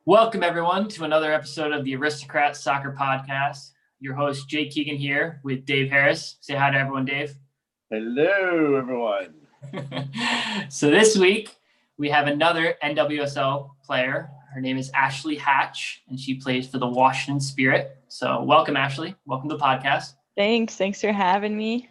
Welcome, everyone, to another episode of the Aristocrats Soccer Podcast. Your host, Jake Keegan, here with Dave Harris. Say hi to everyone, Dave. Hello, everyone. So this week, we have another NWSL player. Her name is Ashley Hatch, and she plays for the Washington Spirit. So welcome, Ashley. Welcome to the podcast. Thanks for having me.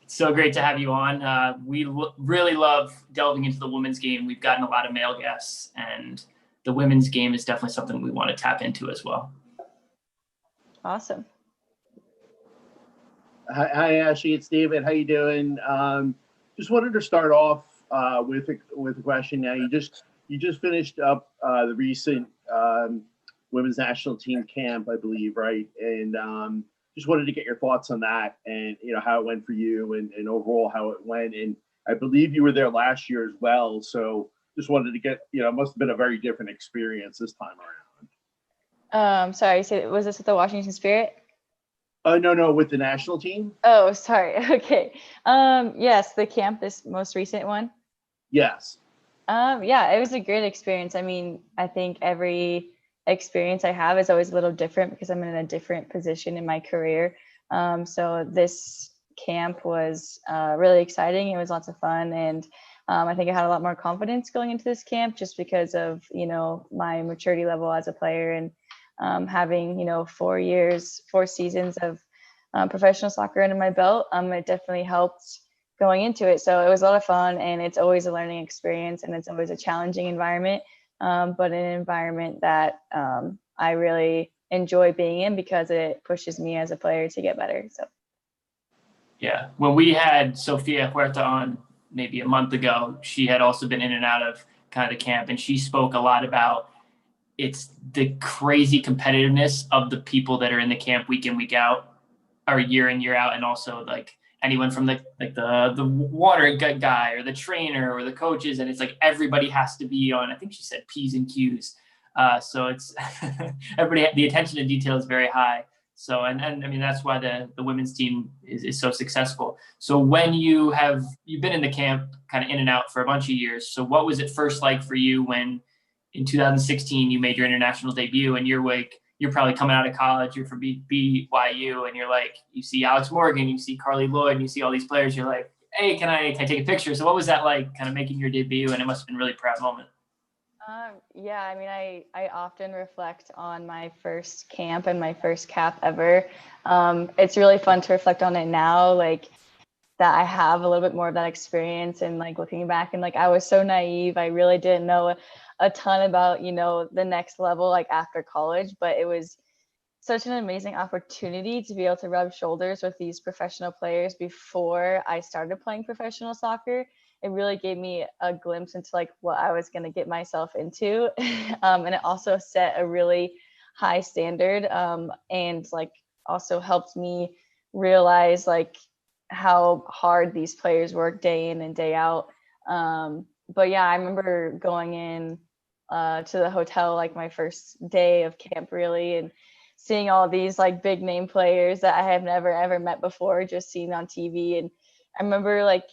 It's so great to have you on. We really love delving into the women's game. We've gotten a lot of male guests, and the women's game is definitely something we want to tap into as well. Awesome. Hi, Ashley. It's David. How you doing? Just wanted to start off with a question. Now, you just finished up the recent women's national team camp, I believe, right? And just wanted to get your thoughts on that, and how it went for you, and overall how it went. And I believe you were there last year as well, so just wanted to get, it must have been a very different experience this time around. Sorry, was this with the Washington Spirit? No, with the national team. Oh, sorry. Okay. Yes, the camp, this most recent one. Yes. Yeah, it was a great experience. I mean, I think every experience I have is always a little different because I'm in a different position in my career. So this camp was really exciting. It was lots of fun, and I think I had a lot more confidence going into this camp just because of, my maturity level as a player, and having, 4 seasons of professional soccer under my belt. It definitely helped going into it. So it was a lot of fun, and it's always a learning experience, and it's always a challenging environment, but an environment that I really enjoy being in because it pushes me as a player to get better. So. Yeah, when we had Sofia Huerta on maybe a month ago, she had also been in and out of kind of the camp, and she spoke a lot about it's the crazy competitiveness of the people that are in the camp week in, week out, or year in, year out, and also like anyone from the water guy or the trainer or the coaches, and it's like everybody has to be on, I think she said P's and Q's. So it's everybody, the attention to detail is very high. So, and I mean, that's why the women's team is so successful. So when you've been in the camp kind of in and out for a bunch of years. So what was it first like for you when in 2016 you made your international debut, and you're probably coming out of college, you're from BYU, and you're like, you see Alex Morgan, you see Carly Lloyd, and you see all these players, you're like, hey, can I take a picture? So what was that like, kind of making your debut? And it must have been a really proud moment. Yeah, I mean, I often reflect on my first camp and my first cap ever. It's really fun to reflect on it now, like that I have a little bit more of that experience, and like looking back, and like I was so naive. I really didn't know a ton about, the next level, like after college, but it was such an amazing opportunity to be able to rub shoulders with these professional players before I started playing professional soccer. It really gave me a glimpse into like what I was going to get myself into. And it also set a really high standard, and like also helped me realize like how hard these players work day in and day out. But yeah, I remember going in to the hotel like my first day of camp really, and seeing all these like big name players that I have never ever met before, just seen on TV. And I remember like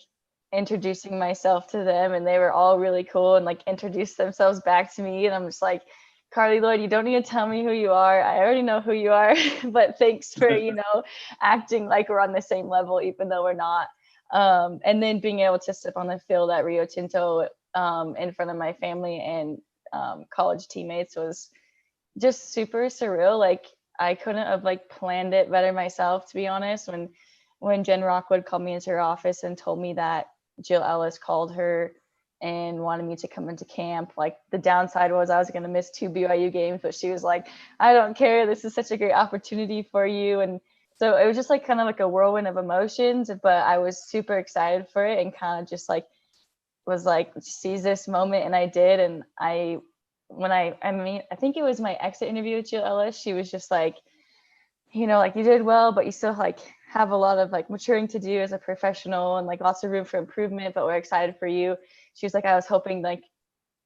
introducing myself to them, and they were all really cool and like introduced themselves back to me, and I'm just like, Carly Lloyd, you don't need to tell me who you are. I already know who you are, but thanks for, acting like we're on the same level, even though we're not. And then being able to step on the field at Rio Tinto in front of my family and college teammates was just super surreal. Like I couldn't have like planned it better myself, to be honest. When Jen Rockwood called me into her office and told me that Jill Ellis called her and wanted me to come into camp, like the downside was I was going to miss 2 BYU games, but she was like, I don't care, this is such a great opportunity for you. And so it was just like kind of like a whirlwind of emotions, but I was super excited for it, and kind of just like was like, seize this moment. And I did. And I think it was my exit interview with Jill Ellis, she was just like, like you did well, but you still like have a lot of like maturing to do as a professional, and like lots of room for improvement, but we're excited for you. She was like, I was hoping like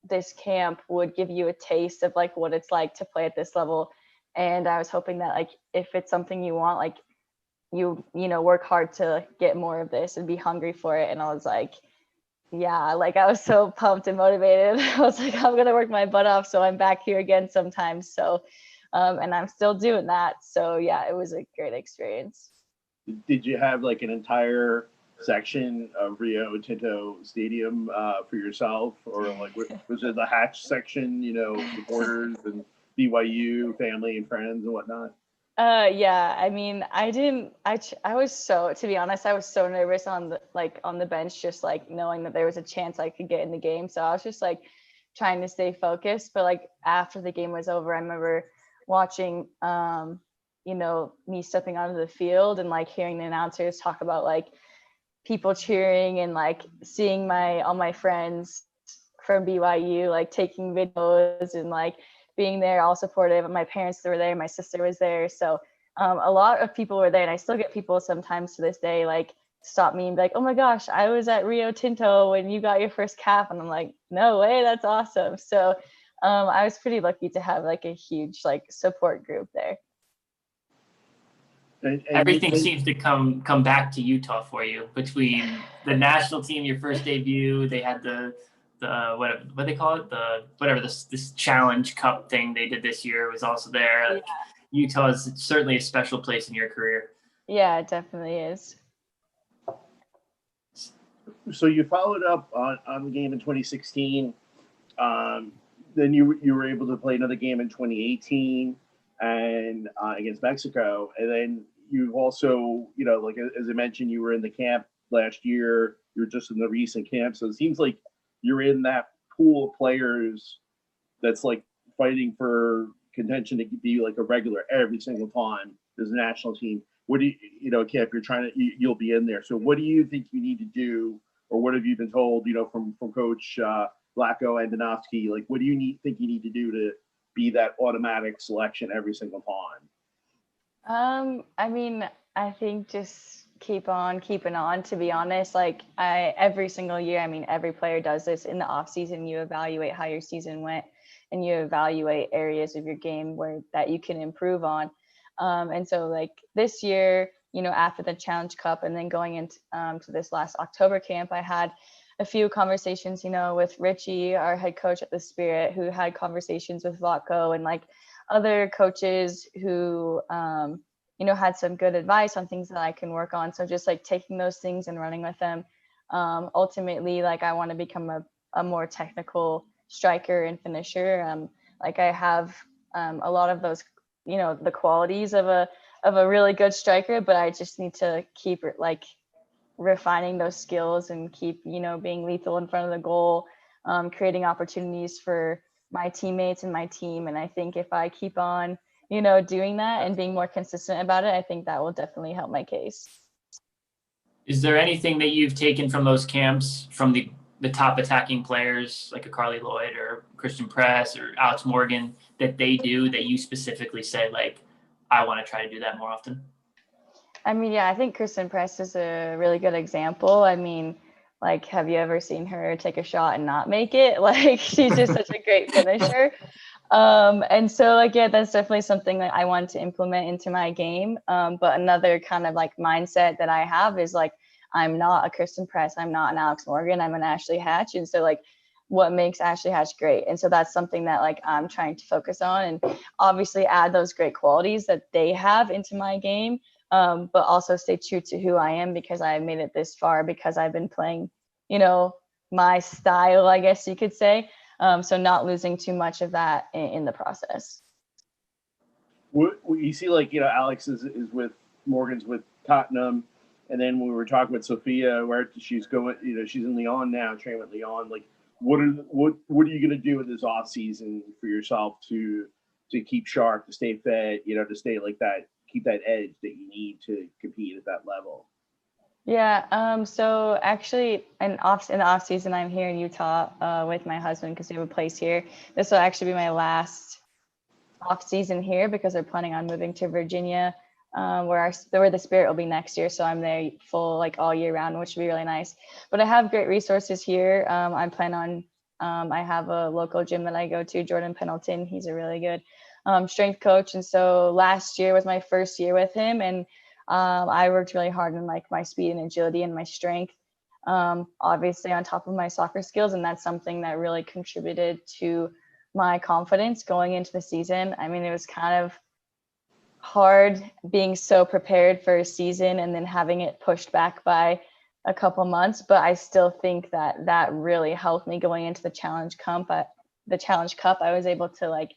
this camp would give you a taste of like what it's like to play at this level. And I was hoping that like, if it's something you want, like you work hard to get more of this and be hungry for it. And I was like, yeah, like I was so pumped and motivated. I was like, I'm gonna work my butt off, so I'm back here again sometimes. So, and I'm still doing that. So yeah, it was a great experience. Did you have like an entire section of Rio Tinto Stadium for yourself, or like was it the hatch section? You know, supporters and BYU family and friends and whatnot. Yeah, I mean, I was so, to be honest, I was so nervous on the bench, just like knowing that there was a chance I could get in the game. So I was just like trying to stay focused. But like after the game was over, I remember watching, me stepping onto the field and like hearing the announcers talk about like people cheering and like seeing all my friends from BYU like taking videos and like being there all supportive. My parents were there, my sister was there. So a lot of people were there, and I still get people sometimes to this day like stop me and be like, oh my gosh, I was at Rio Tinto when you got your first cap. And I'm like, no way, that's awesome. So I was pretty lucky to have like a huge like support group there. And Everything seems to come back to Utah for you between the national team, your first debut. They had the what they call it, the whatever this challenge cup thing they did this year was also there. Like, Utah is certainly a special place in your career. Yeah, it definitely is. So you followed up on the game in 2016. Then you were able to play another game in 2018 and against Mexico, and then you also, you know, like as I mentioned, you were in the camp last year. You were just in the recent camp, so it seems like you're in that pool of players that's like fighting for contention to be like a regular every single time there's a national team. What do Camp, you're trying to, you'll be in there. So what do you think you need to do, or what have you been told, from Coach Blacko and Danovsky? Like, what do you think you need to do to be that automatic selection every single time? I mean, I think just keep on keeping on, to be honest. Like every single year, I mean, every player does this in the off season. You evaluate how your season went and you evaluate areas of your game that you can improve on. And so like this year, after the Challenge Cup and then going into to this last October camp, I had a few conversations, with Richie, our head coach at the Spirit, who had conversations with Vlatko and like other coaches who, had some good advice on things that I can work on. So just like taking those things and running with them. Ultimately, like I want to become a more technical striker and finisher. Like I have a lot of those, the qualities of a really good striker, but I just need to keep like refining those skills and keep, being lethal in front of the goal, creating opportunities for my teammates and my team. And I think if I keep on, doing that and being more consistent about it, I think that will definitely help my case. Is there anything that you've taken from those camps, from the top attacking players like a Carly Lloyd or Christian Press or Alex Morgan, that they do that you specifically say, like, I want to try to do that more often? I mean, yeah, I think Kristen Press is a really good example. I mean, like, have you ever seen her take a shot and not make it? Like, she's just such a great finisher. And so like, yeah, that's definitely something that I want to implement into my game. But another kind of like mindset that I have is like, I'm not a Kristen Press, I'm not an Alex Morgan, I'm an Ashley Hatch. And so like, what makes Ashley Hatch great? And so that's something that like I'm trying to focus on, and obviously add those great qualities that they have into my game. But also stay true to who I am, because I made it this far because I've been playing, my style, I guess you could say. So not losing too much of that in the process. What you see, like, Alex is with Morgan's with Tottenham, and then we were talking with Sophia, where she's going, she's in Lyon now, training with Lyon. Like, what are you going to do in this off season for yourself to keep sharp, to stay fed, to stay like that, keep that edge that you need to compete at that level? Yeah. So actually, in the off season, I'm here in Utah with my husband because we have a place here. This will actually be my last off season here because we're planning on moving to Virginia, where the Spirit will be next year. So I'm there full like all year round, which would be really nice. But I have great resources here. I plan on. I have a local gym that I go to, Jordan Pendleton. He's a really good strength coach, and so last year was my first year with him, and I worked really hard on like my speed and agility and my strength. obviously on top of my soccer skills. And that's something that really contributed to my confidence going into the season. I mean, it was kind of hard being so prepared for a season and then having it pushed back by a couple months, but I still think that that really helped me going into the Challenge Cup. I was able to like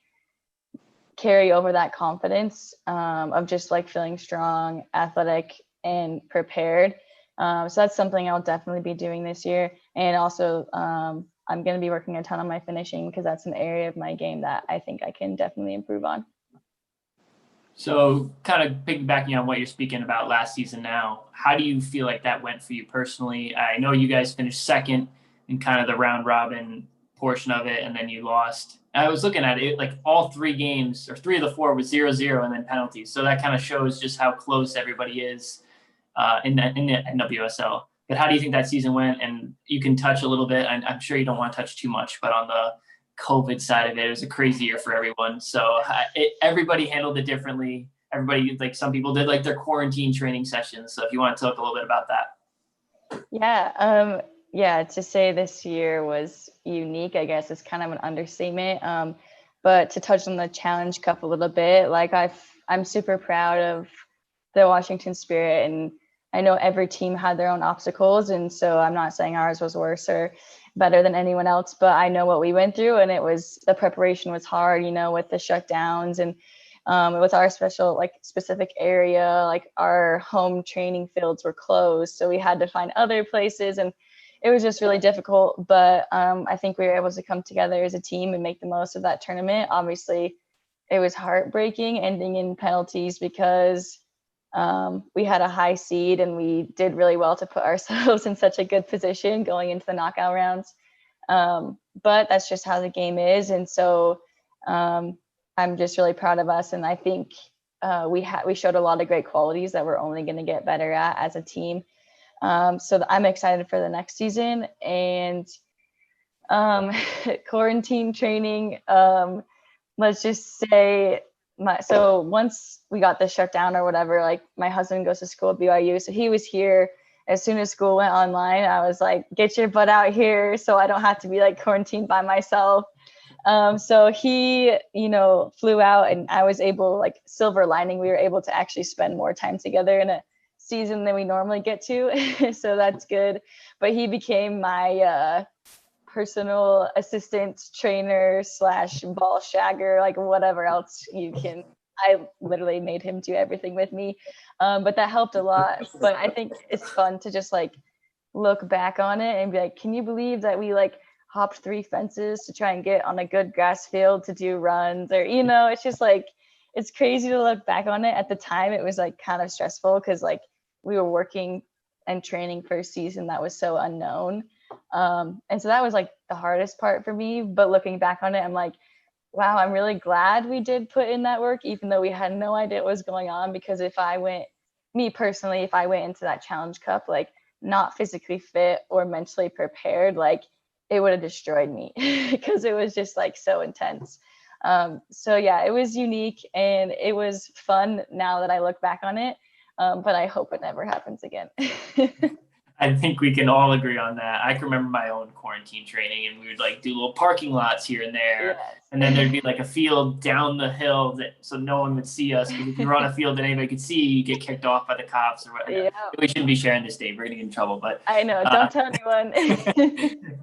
carry over that confidence of just like feeling strong, athletic, and prepared. So that's something I'll definitely be doing this year. And also, I'm going to be working a ton on my finishing because that's an area of my game that I think I can definitely improve on. So kind of piggybacking on what you're speaking about last season now, how do you feel like that went for you personally? I know you guys finished second in kind of the round robin portion of it, and then you lost. I was looking at it, like all 3 games, or 3 of the 4 was 0-0 and then penalties. So that kind of shows just how close everybody is in the NWSL. But how do you think that season went? And you can touch a little bit, I'm sure you don't want to touch too much, but on the COVID side of it, it was a crazy year for everyone. So everybody handled it differently. Everybody, like some people did like their quarantine training sessions. So if you want to talk a little bit about that. Yeah, to say this year was unique, I guess, is kind of an understatement. But to touch on the Challenge Cup a little bit, like I'm super proud of the Washington Spirit, and I know every team had their own obstacles, and so I'm not saying ours was worse or better than anyone else, but I know what we went through, and the preparation was hard, with the shutdowns, and with our specific area, like our home training fields were closed, so we had to find other places, and it was just really difficult. But I think we were able to come together as a team and make the most of that tournament. Obviously, it was heartbreaking ending in penalties because we had a high seed and we did really well to put ourselves in such a good position going into the knockout rounds. But that's just how the game is. And so I'm just really proud of us. And I think we showed a lot of great qualities that we're only going to get better at as a team. So I'm excited for the next season. And quarantine training, let's just say, so once we got the shutdown or whatever, like my husband goes to school at BYU, so he was here as soon as school went online. I was like, get your butt out here so I don't have to be like quarantined by myself. So he, flew out, and I was able, like, silver lining, we were able to actually spend more time together in a season than we normally get to. So that's good. But he became my personal assistant, trainer / ball shagger, like whatever else you can. I literally made him do everything with me, but that helped a lot. But I think it's fun to just like look back on it and be like, can you believe that we like hopped 3 fences to try and get on a good grass field to do runs? Or it's just like, it's crazy to look back on it. At the time it was like kind of stressful because like we were working and training for a season that was so unknown. And so that was like the hardest part for me. But looking back on it, I'm like, wow, I'm really glad we did put in that work, even though we had no idea what was going on. Because if I went into that Challenge Cup, like not physically fit or mentally prepared, like it would have destroyed me because it was just like so intense. So yeah, it was unique and it was fun now that I look back on it. But I hope it never happens again. I think we can all agree on that. I can remember my own quarantine training, and we would like do little parking lots here and there. Yes. And then there'd be like a field down the hill so no one would see us. Because if you were on a field that anybody could see, you get kicked off by the cops or whatever. Yeah. We shouldn't be sharing this, Dave. We're gonna get in trouble. But I know, don't tell anyone.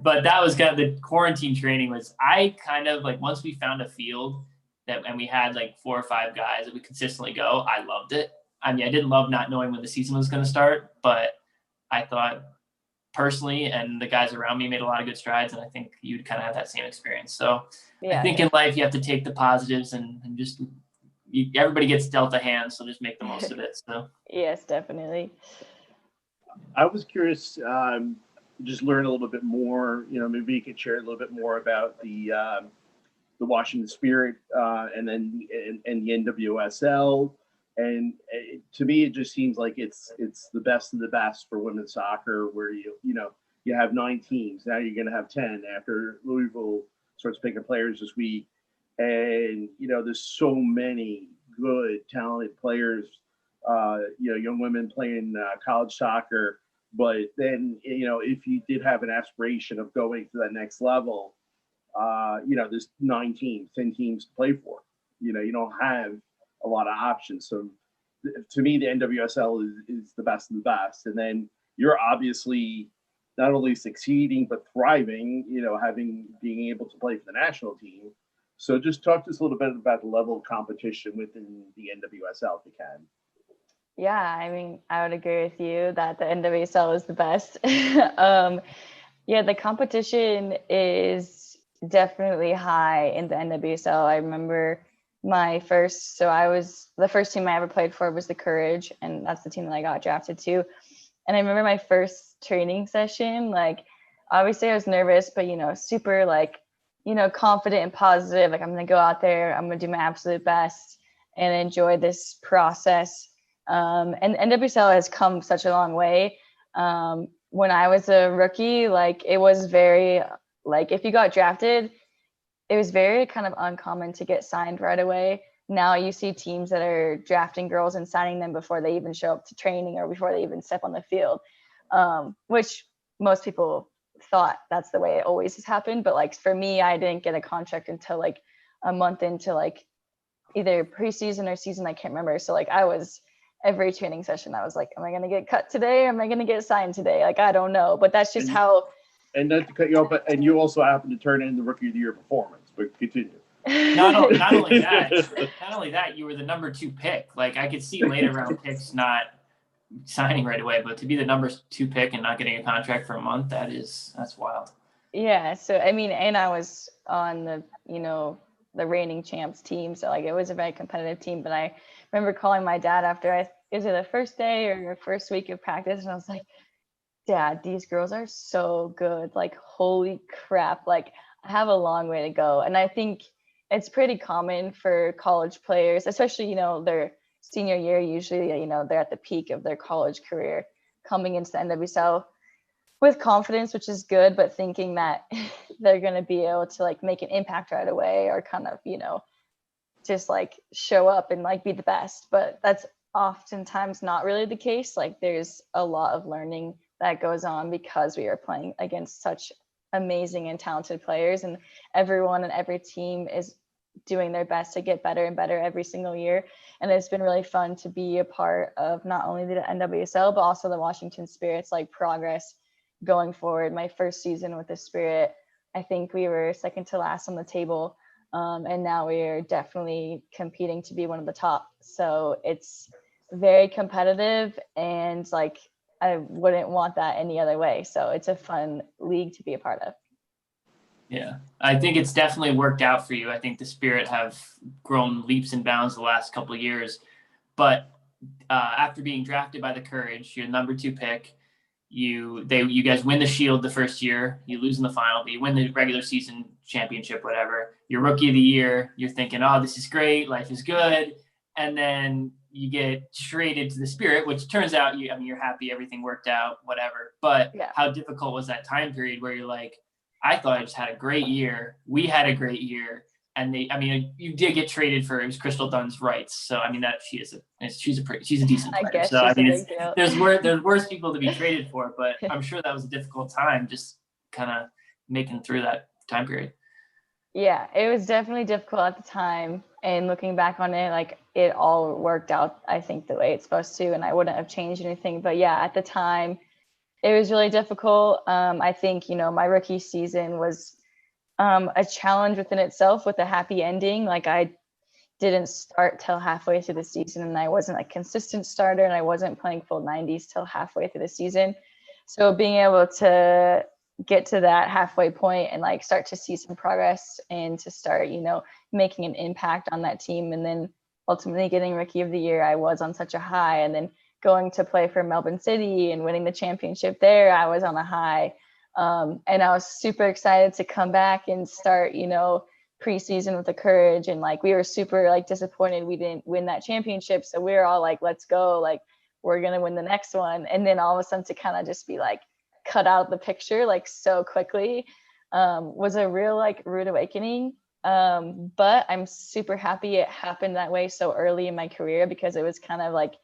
But that was kind of the quarantine training. Was I kind of like, once we found a field and we had like 4 or 5 guys that would consistently go, I loved it. I mean, I didn't love not knowing when the season was going to start, but I thought personally, and the guys around me made a lot of good strides, and I think you'd kind of have that same experience. So yeah, I think in life you have to take the positives and just everybody gets dealt a hand, so just make the most of it. So yes, definitely. I was curious, just learn a little bit more. Maybe you could share a little bit more about the Washington Spirit and then and the NWSL. And to me, it just seems like it's the best of the best for women's soccer, where you have 9 teams. Now you're going to have 10 after Louisville starts picking players this week. And there's so many good, talented players. Young women playing college soccer. But then, if you did have an aspiration of going to that next level, there's 9 teams, 10 teams to play for. You don't have a lot of options. So to me, the NWSL is the best of the best. And then you're obviously not only succeeding, but thriving, being able to play for the national team. So just talk to us a little bit about the level of competition within the NWSL if you can. Yeah, I mean, I would agree with you that the NWSL is the best. Yeah, the competition is definitely high in the NWSL. I remember the first team I ever played for was the Courage, and that's the team that I got drafted to. And I remember my first training session, like, obviously I was nervous, but, super confident and positive. Like, I'm going to go out there, I'm going to do my absolute best and enjoy this process. And NWSL has come such a long way. When I was a rookie, like, it was very, like, if you got drafted, it was very kind of uncommon to get signed right away. Now you see teams that are drafting girls and signing them before they even show up to training or before they even step on the field, which most people thought that's the way it always has happened. But like for me, I didn't get a contract until like a month into like either preseason or season, I can't remember. So like every training session, I was like, am I going to get cut today? Am I going to get signed today? Like, I don't know, but that's just how. And not to cut you off, and you also happen to turn in the Rookie of the Year performance, but continue. Not only that, you were the number 2 pick. Like, I could see later round picks not signing right away, but to be the number 2 pick and not getting a contract for a month, that's wild. Yeah. So, I mean, and I was on the reigning champs team. So like, it was a very competitive team, but I remember calling my dad after is it the first day or your first week of practice? And I was like, Dad, these girls are so good. Like, holy crap. Like, I have a long way to go. And I think it's pretty common for college players, especially, their senior year, usually, they're at the peak of their college career, coming into the NWSL with confidence, which is good, but thinking that they're going to be able to like make an impact right away or kind of, just like show up and like be the best. But that's oftentimes not really the case. Like, there's a lot of learning that goes on because we are playing against such amazing and talented players, and everyone and every team is doing their best to get better and better every single year. And it's been really fun to be a part of not only the NWSL, but also the Washington Spirit's like progress going forward. My first season with the Spirit, I think we were second to last on the table. And now we are definitely competing to be one of the top. So it's very competitive, and like, I wouldn't want that any other way. So it's a fun league to be a part of. Yeah, I think it's definitely worked out for you. I think the Spirit have grown leaps and bounds the last couple of years. But after being drafted by the Courage, you're the number 2 pick. You guys win the Shield the first year. You lose in the final, but you win the regular season championship, whatever. You're Rookie of the Year. You're thinking, oh, this is great. Life is good. And then you get traded to the Spirit, which turns out you're happy, everything worked out, whatever. But yeah. How difficult was that time period where you're like, I thought I just had a great year. We had a great year. And you did get traded for, it was Crystal Dunn's rights. So, I mean, she's a decent player. I guess so, there's worse people to be traded for, but I'm sure that was a difficult time, just kind of making through that time period. Yeah, it was definitely difficult at the time. And looking back on it, like, it all worked out, I think, the way it's supposed to, and I wouldn't have changed anything. But yeah, at the time, it was really difficult. I think, my rookie season was a challenge within itself with a happy ending. Like, I didn't start till halfway through the season, and I wasn't a consistent starter, and I wasn't playing full 90s till halfway through the season. So being able to get to that halfway point and like start to see some progress and to start, making an impact on that team, and then ultimately getting Rookie of the Year, I was on such a high. And then going to play for Melbourne City and winning the championship there, I was on a high. And I was super excited to come back and start, preseason with the Courage. And like, we were super like disappointed we didn't win that championship. So we were all like, let's go, like, we're going to win the next one. And then all of a sudden to kind of just be like cut out of the picture like so quickly was a real like rude awakening. But I'm super happy it happened that way so early in my career, because it was kind of like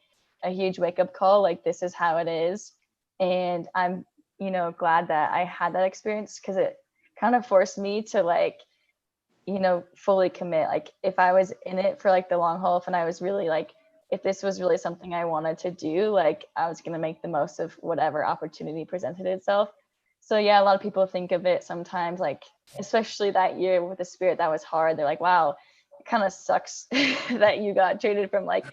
a huge wake up call. Like, this is how it is. And I'm, glad that I had that experience, because it kind of forced me to like, fully commit. Like if I was in it for like the long haul, and I was really like, if this was really something I wanted to do, like I was going to make the most of whatever opportunity presented itself. So yeah, a lot of people think of it sometimes, like, especially that year with the Spirit, that was hard. They're like, wow, it kind of sucks that you got traded from like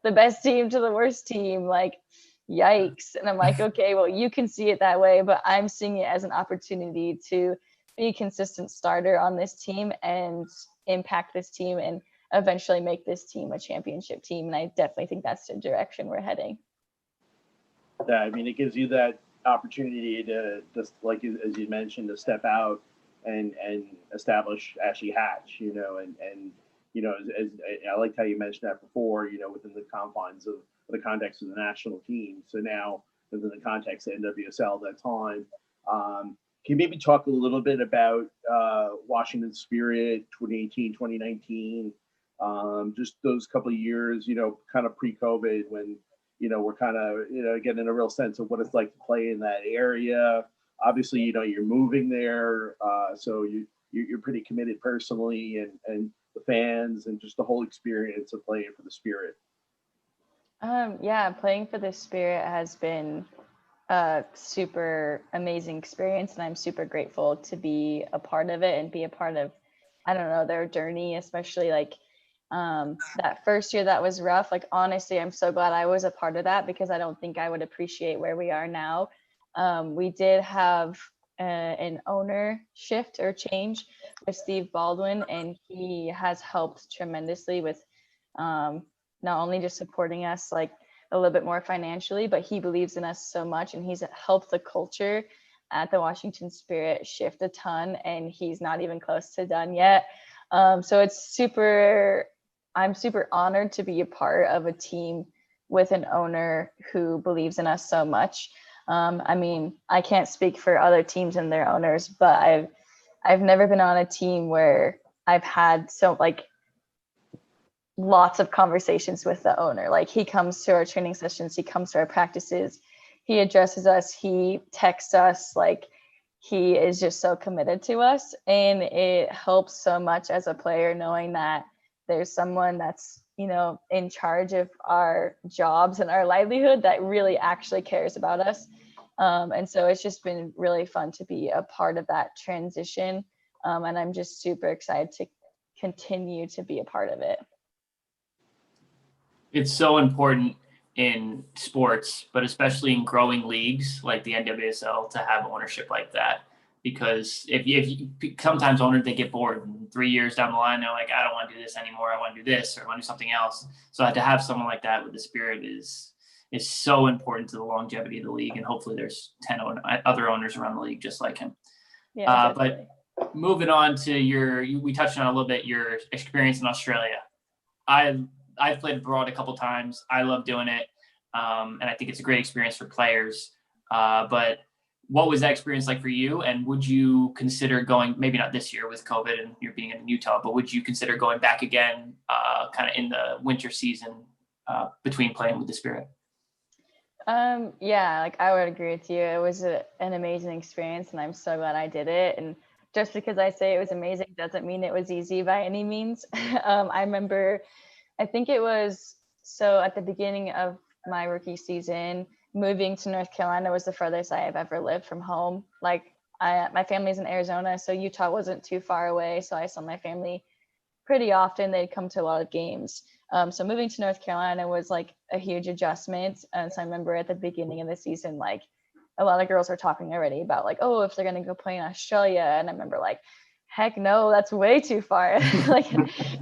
the best team to the worst team. Like, yikes. And I'm like, okay, well, you can see it that way, but I'm seeing it as an opportunity to be a consistent starter on this team and impact this team and eventually make this team a championship team. And I definitely think that's the direction we're heading. Yeah, I mean, it gives you that opportunity to just, like as you mentioned, to step out and establish Ashley Hatch, and as I liked how you mentioned that before, within the confines of the context of the national team. So now within the context of NWSL at that time, can you maybe talk a little bit about Washington Spirit 2018, 2019, just those couple of years, kind of pre-COVID, when we're kind of, getting a real sense of what it's like to play in that area. Obviously, you're moving there, so you're pretty committed personally, and the fans, and just the whole experience of playing for the Spirit. Yeah, playing for the Spirit has been a super amazing experience, and I'm super grateful to be a part of it and be a part of, I don't know, their journey, especially like that first year that was rough. Like, honestly, I'm so glad I was a part of that, because I don't think I would appreciate where we are now. We did have an owner shift or change with Steve Baldwin, and he has helped tremendously with not only just supporting us like a little bit more financially, but he believes in us so much, and he's helped the culture at the Washington Spirit shift a ton, and he's not even close to done yet. So I'm super honored to be a part of a team with an owner who believes in us so much. I mean, I can't speak for other teams and their owners, but I've never been on a team where I've had so like lots of conversations with the owner. Like, he comes to our training sessions, he comes to our practices, he addresses us, he texts us, like he is just so committed to us. And it helps so much as a player knowing that there's someone that's, in charge of our jobs and our livelihood that really actually cares about us. And so it's just been really fun to be a part of that transition. And I'm just super excited to continue to be a part of it. It's so important in sports, but especially in growing leagues like the NWSL, to have ownership like that. Because if you sometimes owners, they get bored, and 3 years down the line, they're like, I don't want to do this anymore. I want to do this, or I want to do something else. So to have someone like that with the Spirit is so important to the longevity of the league. And hopefully there's 10 other owners around the league just like him. Yeah, but moving on to we touched on a little bit your experience in Australia. I've played abroad a couple times. I love doing it. And I think it's a great experience for players. But what was that experience like for you? And would you consider going, maybe not this year with COVID and you're being in Utah, but would you consider going back again, kind of in the winter season, between playing with the Spirit? Yeah, like I would agree with you. It was an amazing experience, and I'm so glad I did it. And just because I say it was amazing doesn't mean it was easy by any means. I remember, I think it was, so at the beginning of my rookie season, moving to North Carolina was the furthest I have ever lived from home. Like, my family's in Arizona, so Utah wasn't too far away. So I saw my family pretty often. They'd come to a lot of games. So moving to North Carolina was like a huge adjustment. And so I remember at the beginning of the season, like a lot of girls were talking already about like, oh, if they're going to go play in Australia. And I remember like, heck no, that's way too far. Like,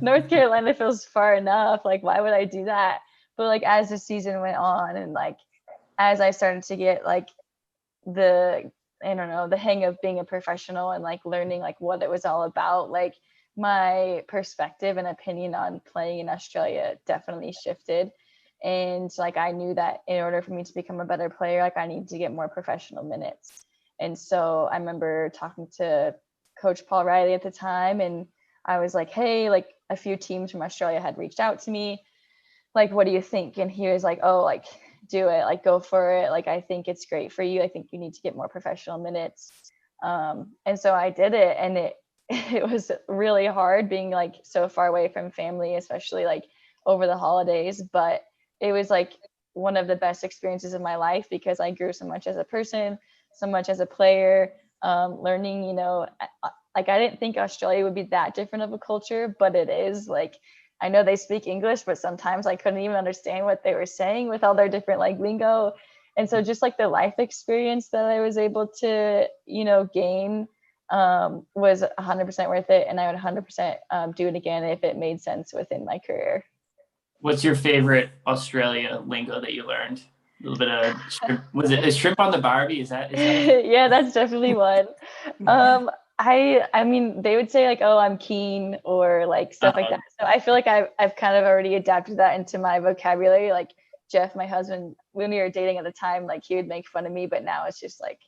North Carolina feels far enough. Like, why would I do that? But like, as the season went on, and like, as I started to get like the hang of being a professional and like learning like what it was all about, like my perspective and opinion on playing in Australia definitely shifted. And like, I knew that in order for me to become a better player, like I needed to get more professional minutes. And so I remember talking to Coach Paul Riley at the time, and I was like, hey, like a few teams from Australia had reached out to me. Like, what do you think? And he was like, oh, like do it, like go for it. Like, I think it's great for you. I think you need to get more professional minutes. And so I did it, and it was really hard being like so far away from family, especially like over the holidays. But it was like one of the best experiences of my life because I grew so much as a person, so much as a player, learning, you know, like I didn't think Australia would be that different of a culture, but it is. Like, I know they speak English, but sometimes I couldn't even understand what they were saying with all their different like lingo. And so just like the life experience that I was able to, you know, gain was 100% worth it. And I would 100% do it again if it made sense within my career. What's your favorite Australia lingo that you learned? A little bit of shrimp. Was it a shrimp on the Barbie? Is that Yeah, that's definitely one. I mean, they would say like, "Oh, I'm keen," or like stuff like that. So I feel like I've kind of already adapted that into my vocabulary. Like Jeff, my husband, when we were dating at the time, like he would make fun of me, but now it's just like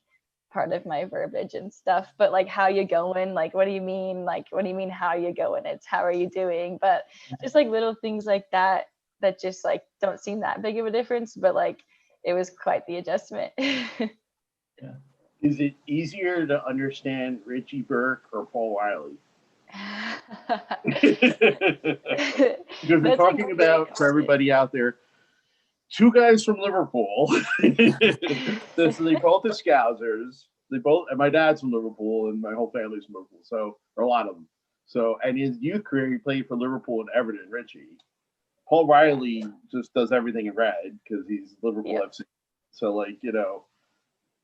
part of my verbiage and stuff. But like, how you going? Like, what do you mean? Like, what do you mean how you going? It's how are you doing? But just like little things like that that just like don't seem that big of a difference, but like it was quite the adjustment. Yeah. Is it easier to understand Richie Burke or Paul Riley? Because we're talking about, for everybody out there, two guys from Liverpool. So they both are Scousers. They both, and my dad's from Liverpool, and my whole family's from Liverpool. So, or a lot of them. So, and his youth career, he played for Liverpool and Everton. Richie. Paul Riley just does everything in red because he's Liverpool FC. So, like, you know,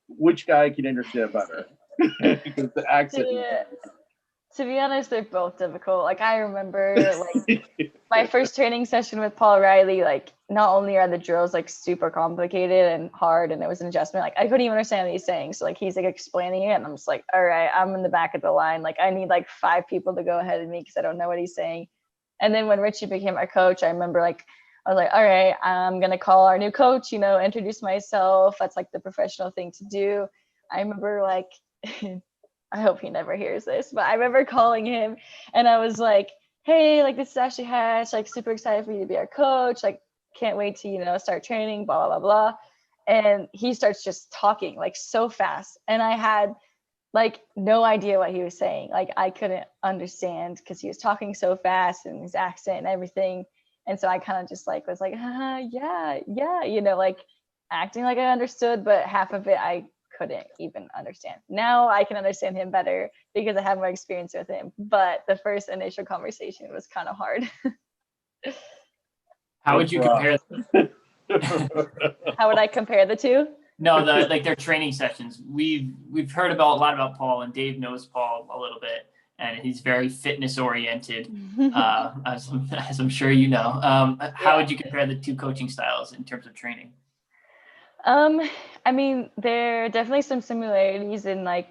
which guy can understand better? Because the accent. To be honest, they're both difficult. Like I remember, like my first training session with Paul Riley. Like not only are the drills like super complicated and hard, and it was an adjustment. Like I couldn't even understand what he's saying. So like he's like explaining it, and I'm just like, all right, I'm in the back of the line. Like I need like 5 people to go ahead of me because I don't know what he's saying. And then when Richie became our coach, I remember like I was like, all right, I'm gonna call our new coach. You know, introduce myself. That's like the professional thing to do. I remember like. I hope he never hears this, but I remember calling him and I was like, hey, like this is Ashley Hatch, like super excited for you to be our coach. Like, can't wait to, you know, start training, blah, blah, blah, blah. And he starts just talking like so fast. And I had like no idea what he was saying. Like I couldn't understand because he was talking so fast and his accent and everything. And so I kind of just like was like, yeah, you know, like acting like I understood, but half of it I couldn't even understand. Now I can understand him better because I have more experience with him. But the first initial conversation was kind of hard. How would you compare? How would I compare the two? No, like their training sessions. We've heard about a lot about Paul, and Dave knows Paul a little bit, and he's very fitness oriented, as I'm sure you know. How would you compare the two coaching styles in terms of training? I mean, there are definitely some similarities in like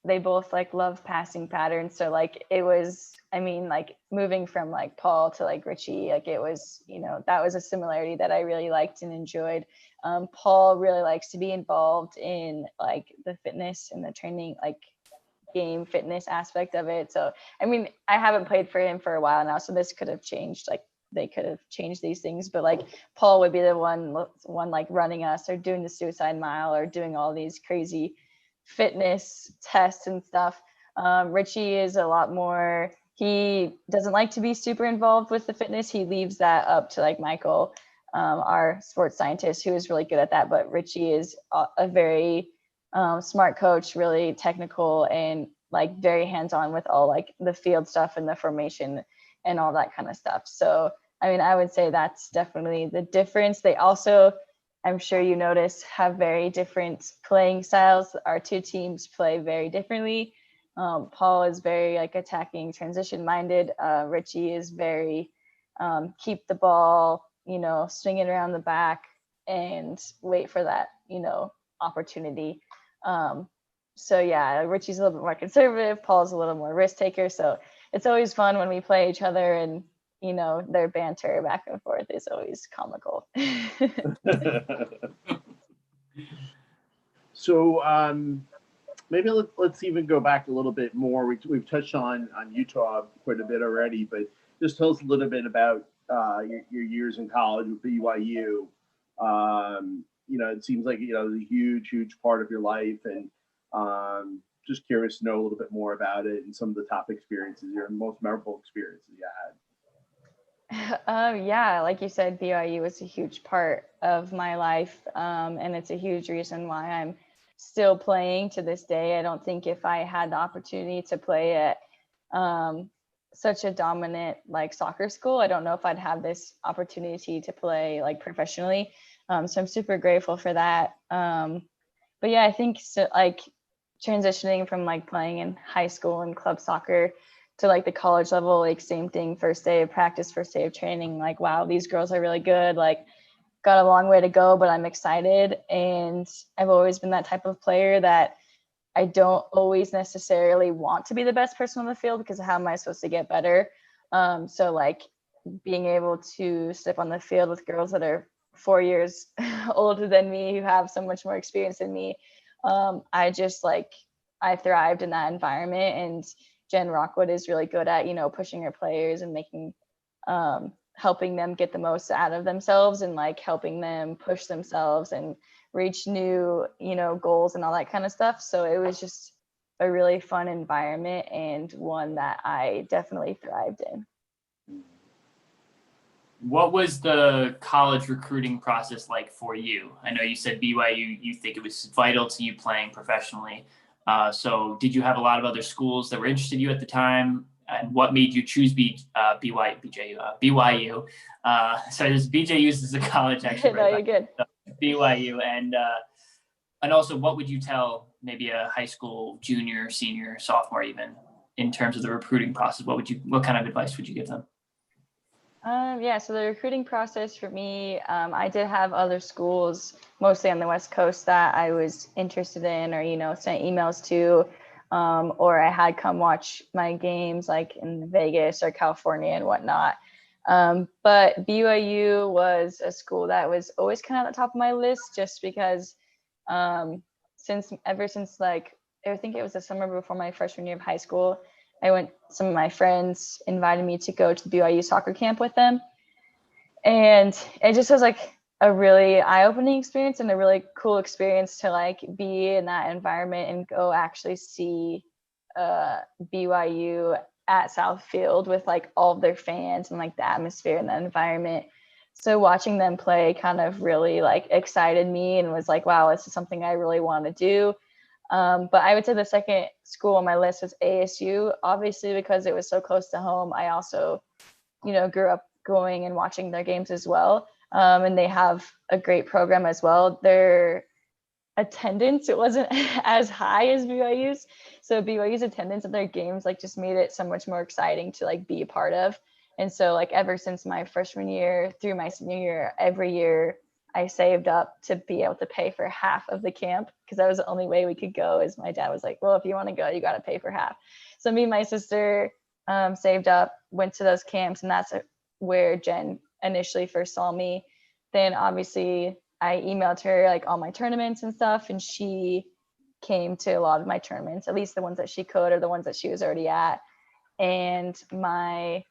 they both like love passing patterns. So like it was, I mean, like moving from like Paul to like Richie, like it was, you know, that was a similarity that I really liked and enjoyed. Paul really likes to be involved in like the fitness and the training, like game fitness aspect of it. So, I mean, I haven't played for him for a while now, so this could have changed, like they could have changed these things, but like Paul would be the one like running us or doing the suicide mile or doing all these crazy fitness tests and stuff. Richie is a lot more, he doesn't like to be super involved with the fitness. He leaves that up to like Michael, our sports scientist, who is really good at that. But Richie is a very smart coach, really technical and like very hands-on with all like the field stuff and the formation and all that kind of stuff. So I mean, I would say that's definitely the difference. They also, I'm sure you notice, have very different playing styles. Our two teams play very differently. Paul is very like attacking, transition minded. Richie is very keep the ball, you know, swing it around the back and wait for that, you know, opportunity. So yeah, Richie's a little bit more conservative. Paul's a little more risk taker. So it's always fun when we play each other, and you know, their banter back and forth is always comical. So maybe let's even go back a little bit more. We've touched on Utah quite a bit already, but just tell us a little bit about your years in college with BYU. You know, it seems like, you know, a huge, huge part of your life, and just curious to know a little bit more about it and some of the top experiences, your most memorable experiences you had. Yeah, like you said, BYU was a huge part of my life, and it's a huge reason why I'm still playing to this day. I don't think if I had the opportunity to play at such a dominant like soccer school, I don't know if I'd have this opportunity to play like professionally. So I'm super grateful for that. But yeah, I think so, like transitioning from like playing in high school and club soccer to like the college level, like same thing, first day of practice, first day of training, like, wow, these girls are really good. Like, got a long way to go, but I'm excited. And I've always been that type of player that I don't always necessarily want to be the best person on the field, because how am I supposed to get better? So like being able to step on the field with girls that are 4 years older than me, who have so much more experience than me, I just like, I thrived in that environment. And Jen Rockwood is really good at, you know, pushing her players and making, helping them get the most out of themselves, and like helping them push themselves and reach new, you know, goals and all that kind of stuff. So it was just a really fun environment, and one that I definitely thrived in. What was the college recruiting process like for you? I know you said BYU, you think it was vital to you playing professionally. So did you have a lot of other schools that were interested in you at the time? And what made you choose BYU? Sorry, there's BJU's as a college actually. No, you're good. BYU, and also what would you tell maybe a high school junior, senior, sophomore even, in terms of the recruiting process? What kind of advice would you give them? Yeah, so the recruiting process for me, I did have other schools, mostly on the West Coast, that I was interested in, or, you know, sent emails to, or I had come watch my games like in Vegas or California and whatnot. But BYU was a school that was always kind of at the top of my list, just because ever since like, I think it was the summer before my freshman year of high school, some of my friends invited me to go to the BYU soccer camp with them. And it just was like a really eye-opening experience and a really cool experience to like be in that environment and go actually see BYU at Southfield with like all of their fans and like the atmosphere and the environment. So watching them play kind of really like excited me and was like, wow, this is something I really want to do. But I would say the second school on my list was ASU, obviously because it was so close to home. I also, you know, grew up going and watching their games as well. And they have a great program as well. Their attendance, it wasn't as high as BYU's. So BYU's attendance at their games like just made it so much more exciting to like be a part of. And so like ever since my freshman year through my senior year, every year I saved up to be able to pay for half of the camp, because that was the only way we could go. Is my dad was like, well, if you want to go, you got to pay for half. So me and my sister saved up, went to those camps, and that's where Jen initially first saw me. Then obviously I emailed her like all my tournaments and stuff, and she came to a lot of my tournaments, at least the ones that she could, or the ones that she was already at. And I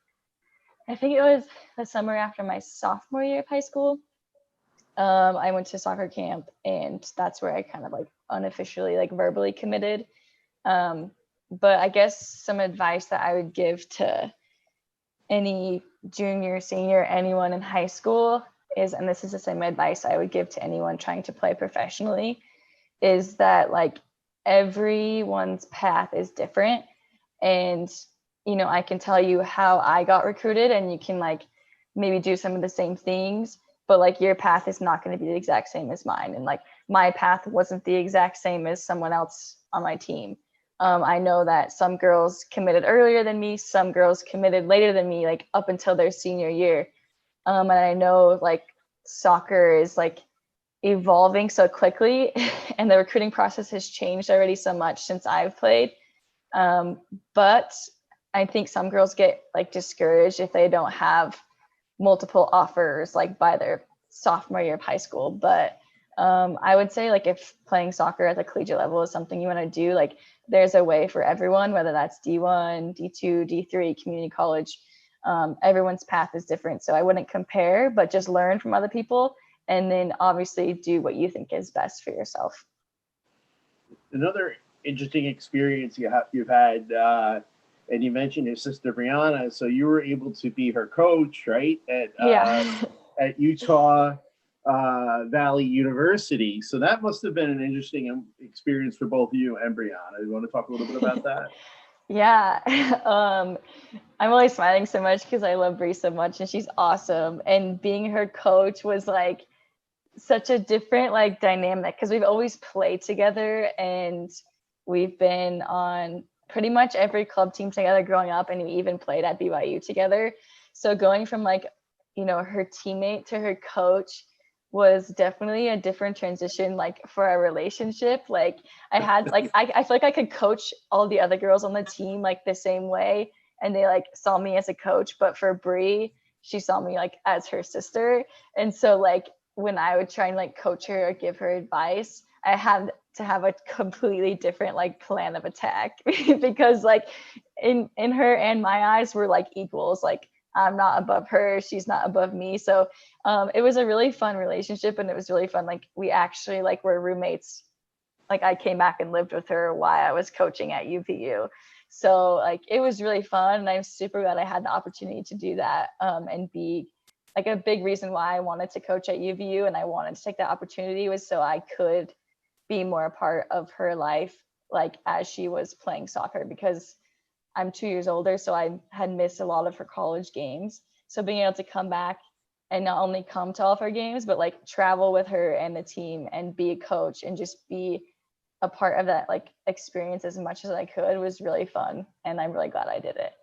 think it was the summer after my sophomore year of high school, I went to soccer camp, and that's where I kind of like unofficially like verbally committed. But I guess some advice that I would give to any junior, senior, anyone in high school is, and this is the same advice I would give to anyone trying to play professionally, is that like everyone's path is different. And, you know, I can tell you how I got recruited, and you can like maybe do some of the same things, but like your path is not going to be the exact same as mine. And like my path wasn't the exact same as someone else on my team. I know that some girls committed earlier than me, some girls committed later than me, like up until their senior year. And I know like soccer is like evolving so quickly and the recruiting process has changed already so much since I've played. But I think some girls get like discouraged if they don't have multiple offers like by their sophomore year of high school. But I would say like if playing soccer at the collegiate level is something you want to do, like there's a way for everyone, whether that's D1, D2, D3, community college. Everyone's path is different. So I wouldn't compare, but just learn from other people and then obviously do what you think is best for yourself. Another interesting experience you've had, and you mentioned your sister Brianna, so you were able to be her coach, right? At Utah Valley University. So that must have been an interesting experience for both you and Brianna. You want to talk a little bit about that? Yeah. I'm only smiling so much because I love Bree so much and she's awesome. And being her coach was like such a different like dynamic because we've always played together and we've been on pretty much every club team together growing up, and we even played at BYU together. So going from like, you know, her teammate to her coach was definitely a different transition, like for our relationship. Like I had like I feel like I could coach all the other girls on the team like the same way, and they like saw me as a coach. But for Bree, she saw me like as her sister, and so like when I would try and like coach her or give her advice, I had to have a completely different like plan of attack because like in her and my eyes we're like equals. Like I'm not above her, she's not above me. So it was a really fun relationship, and it was really fun. Like we actually like were roommates. Like I came back and lived with her while I was coaching at UVU. So like it was really fun, and I'm super glad I had the opportunity to do that and be like a big reason why I wanted to coach at UVU and I wanted to take that opportunity was so I could be more a part of her life, like as she was playing soccer, because I'm 2 years older, so I had missed a lot of her college games. So being able to come back and not only come to all of her games, but like travel with her and the team and be a coach and just be a part of that like experience as much as I could was really fun. And I'm really glad I did it.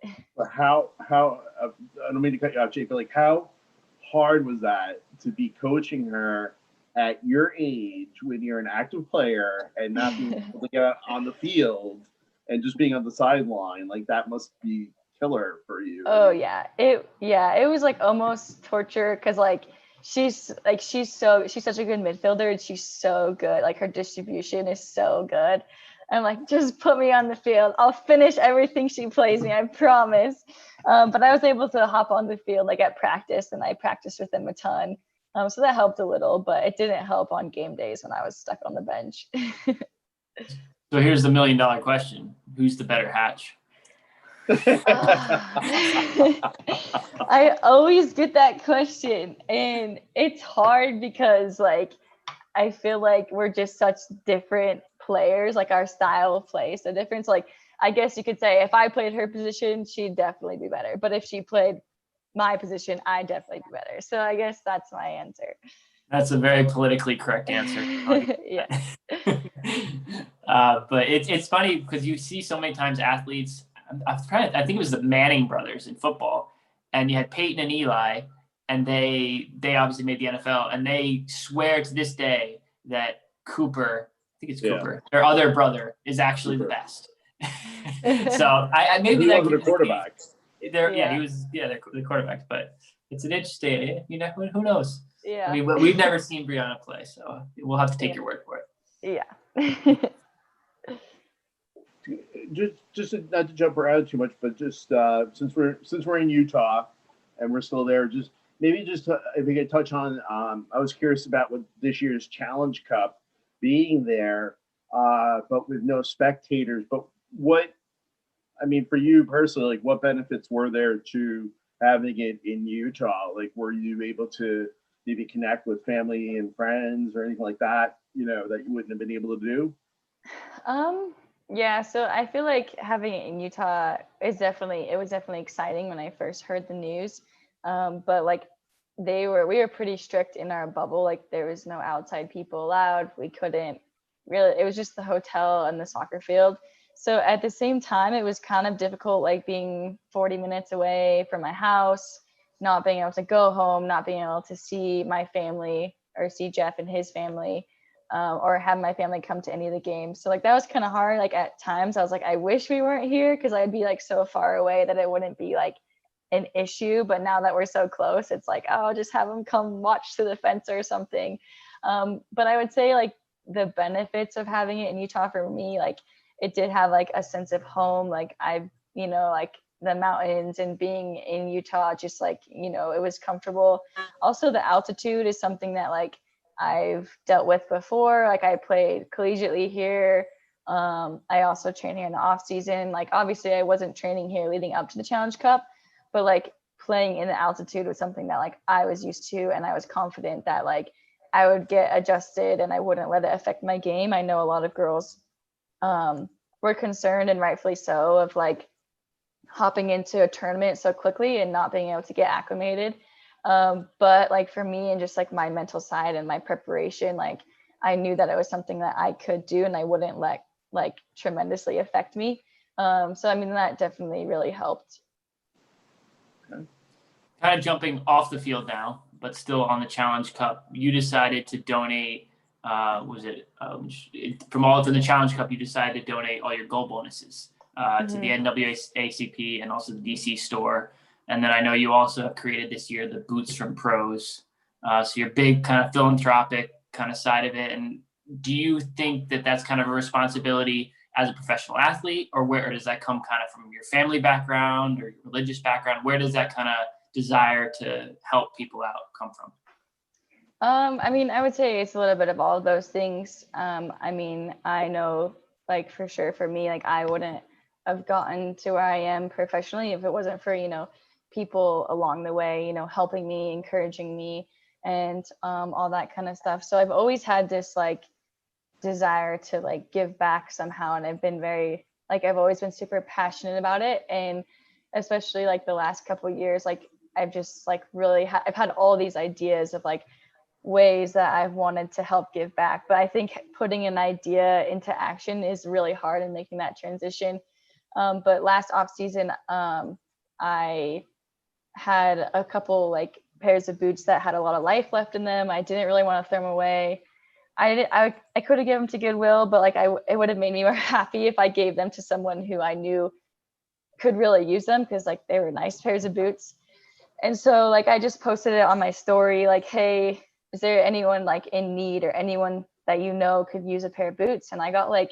How I don't mean to cut you off, Jake, but like how hard was that to be coaching her at your age when you're an active player and not being able to get on the field and just being on the sideline? Like that must be killer for you. Oh yeah, it was like almost torture because like she's such a good midfielder and she's so good. Like her distribution is so good. I'm like, just put me on the field. I'll finish everything she plays me, I promise. But I was able to hop on the field like at practice, and I practiced with them a ton. So that helped a little, but it didn't help on game days when I was stuck on the bench. So here's the $1 million question: who's the better hatch? I always get that question, and it's hard because like I feel like we're just such different players, like our style of play is so different. So like I guess you could say if I played her position, she'd definitely be better, but if she played my position, I'd definitely be better. So I guess that's my answer. That's a very politically correct answer. Yeah. But it's funny because you see so many times athletes. I think it was the Manning brothers in football, and you had Peyton and Eli, and they obviously made the NFL, and they swear to this day that Cooper, I think it's Cooper, their other brother, is actually the best. So I maybe he wasn't a quarterback. He was the quarterback, but it's an interesting, you know, who knows? Yeah. I mean, we've never seen Brianna play, so we'll have to take your word for it. Yeah. just not to jump around too much, but just since we're in Utah and we're still there, just maybe if we could touch on. I was curious about with this year's Challenge Cup being there, but with no spectators. But for you personally, like what benefits were there to having it in Utah? Like, were you able to maybe connect with family and friends or anything like that, you know, that you wouldn't have been able to do? Yeah, so I feel like having it in Utah was definitely exciting when I first heard the news. But like we were pretty strict in our bubble. Like there was no outside people allowed. We couldn't really, it was just the hotel and the soccer field. So at the same time, it was kind of difficult, like being 40 minutes away from my house, not being able to go home, not being able to see my family or see Jeff and his family, or have my family come to any of the games. So like that was kind of hard. Like at times I was like, I wish we weren't here because I'd be like so far away that it wouldn't be like an issue. But now that we're so close, it's like, oh, just have them come watch to the fence or something. But I would say like the benefits of having it in Utah for me, like it did have like a sense of home. Like I've, you know, like the mountains and being in Utah, just like, you know, it was comfortable. Also, the altitude is something that like I've dealt with before. Like I played collegiately here. I also train here in the off season. Like obviously I wasn't training here leading up to the Challenge Cup, but like playing in the altitude was something that like I was used to, and I was confident that like I would get adjusted and I wouldn't let it affect my game. I know a lot of girls were concerned, and rightfully so, of like hopping into a tournament so quickly and not being able to get acclimated. But like for me and just like my mental side and my preparation, like I knew that it was something that I could do and I wouldn't let like tremendously affect me. So I mean, that definitely really helped. Kind of jumping off the field now, but still on the Challenge Cup, you decided to donate. From the Challenge Cup, you decided to donate all your goal bonuses to the NWACP and also the DC store. And then I know you also have created this year the Boots from Pros. So your big kind of philanthropic kind of side of it. And do you think that that's kind of a responsibility as a professional athlete, or where does that come kind of from your family background or your religious background? Where does that kind of desire to help people out come from? I mean, I would say it's a little bit of all of those things. I mean, I know like for sure for me, like I wouldn't have gotten to where I am professionally if it wasn't for, you know, people along the way, you know, helping me, encouraging me, and all that kind of stuff. So I've always had this like desire to like give back somehow, and I've been very like I've always been super passionate about it, and especially like the last couple of years, like I've just like really I've had all these ideas of like ways that I've wanted to help give back, but I think putting an idea into action is really hard and making that transition. But last off season, I had a couple like pairs of boots that had a lot of life left in them. I didn't really want to throw them away. I could have given them to Goodwill, but like it would have made me more happy if I gave them to someone who I knew could really use them, because like they were nice pairs of boots. And so like I just posted it on my story, like, hey, is there anyone like in need or anyone that you know could use a pair of boots? And I got like